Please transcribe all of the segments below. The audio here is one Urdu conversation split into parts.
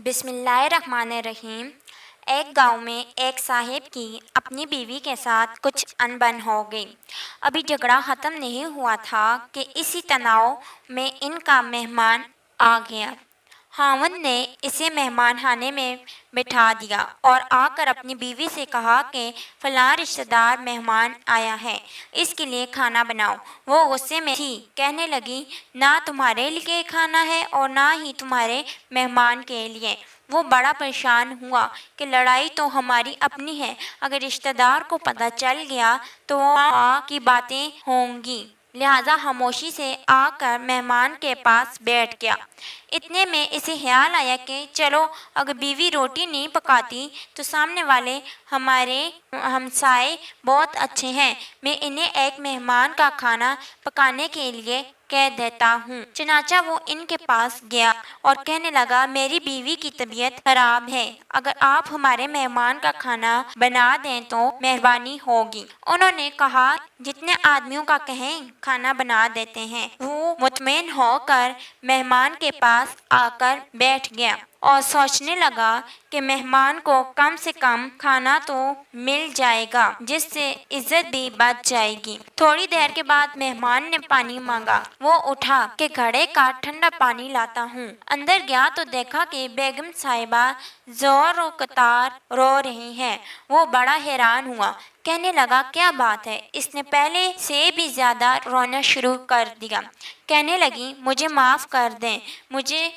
بسم اللہ الرحمن الرحیم۔ ایک گاؤں میں ایک صاحب کی اپنی بیوی کے ساتھ کچھ انبن ہو گئی۔ ابھی جھگڑا ختم نہیں ہوا تھا کہ اسی تناؤ میں ان کا مہمان آ گیا۔ خاوند نے اسے مہمان خانے میں بٹھا دیا اور آ کر اپنی بیوی سے کہا کہ فلاں رشتہ دار مہمان آیا ہے، اس کے لیے کھانا بناؤ۔ وہ غصے میں تھی، کہنے لگی نہ تمہارے لیے کھانا ہے اور نہ ہی تمہارے مہمان کے لیے۔ وہ بڑا پریشان ہوا کہ لڑائی تو ہماری اپنی ہے، اگر رشتہ دار کو پتہ چل گیا تو کی باتیں ہوں گی، لہٰذا خاموشی سے آ کر مہمان کے پاس بیٹھ گیا۔ اتنے میں اسے خیال آیا کہ چلو اگر بیوی روٹی نہیں پکاتی تو سامنے والے ہمارے ہمسائے بہت اچھے ہیں، میں انہیں ایک مہمان کا کھانا پکانے کے لیے کہہ دیتا ہوں۔ چنانچہ وہ ان کے پاس گیا اور کہنے لگا میری بیوی کی طبیعت خراب ہے، اگر آپ ہمارے مہمان کا کھانا بنا دیں تو مہربانی ہوگی۔ انہوں نے کہا جتنے آدمیوں کا کہیں کھانا بنا دیتے ہیں۔ وہ مطمئن ہو کر مہمان کے پاس آ کر بیٹھ گیا اور سوچنے لگا کہ مہمان کو کم سے کم کھانا تو مل جائے گا جس سے عزت بھی بچ جائے گی۔ تھوڑی دیر کے بعد مہمان نے پانی مانگا۔ وہ اٹھا کہ گھڑے کا ٹھنڈا پانی لاتا ہوں۔ اندر گیا تو دیکھا کہ بیگم صاحبہ زور و قطار رو رہی ہیں۔ وہ بڑا حیران ہوا، کہنے لگا کیا بات ہے؟ اس نے پہلے سے بھی زیادہ رونا شروع کر دیا۔ کہنے لگی مجھے معاف کر دیں،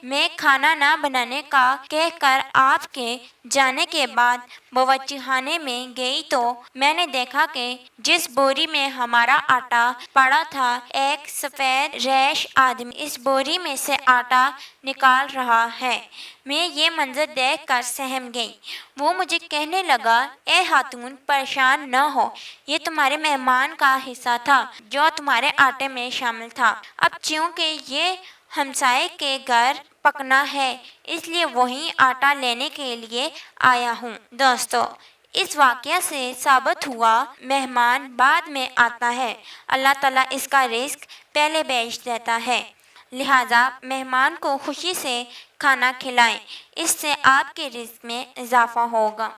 میں کھانا نہ بنانے کا کہہ کر آپ کے جانے کے بعد باورچی خانے میں گئی تو میں نے دیکھا کہ جس بوری میں ہمارا آٹا پڑا تھا ایک سفید ریش آدمی اس بوری میں سے آٹا نکال رہا ہے۔ میں یہ منظر دیکھ کر سہم گئی۔ وہ مجھے کہنے لگا اے خاتون پریشان نہ ہو، یہ تمہارے مہمان کا حصہ تھا جو تمہارے آٹے میں شامل تھا۔ اب چونکہ یہ ہمسائے کے گھر پکنا ہے اس لیے وہیں آٹا لینے کے لیے آیا ہوں۔ دوستو، اس واقعہ سے ثابت ہوا مہمان بعد میں آتا ہے، اللہ تعالیٰ اس کا رزق پہلے بھیج دیتا ہے، لہٰذا مہمان کو خوشی سے کھانا کھلائیں، اس سے آپ کے رزق میں اضافہ ہوگا۔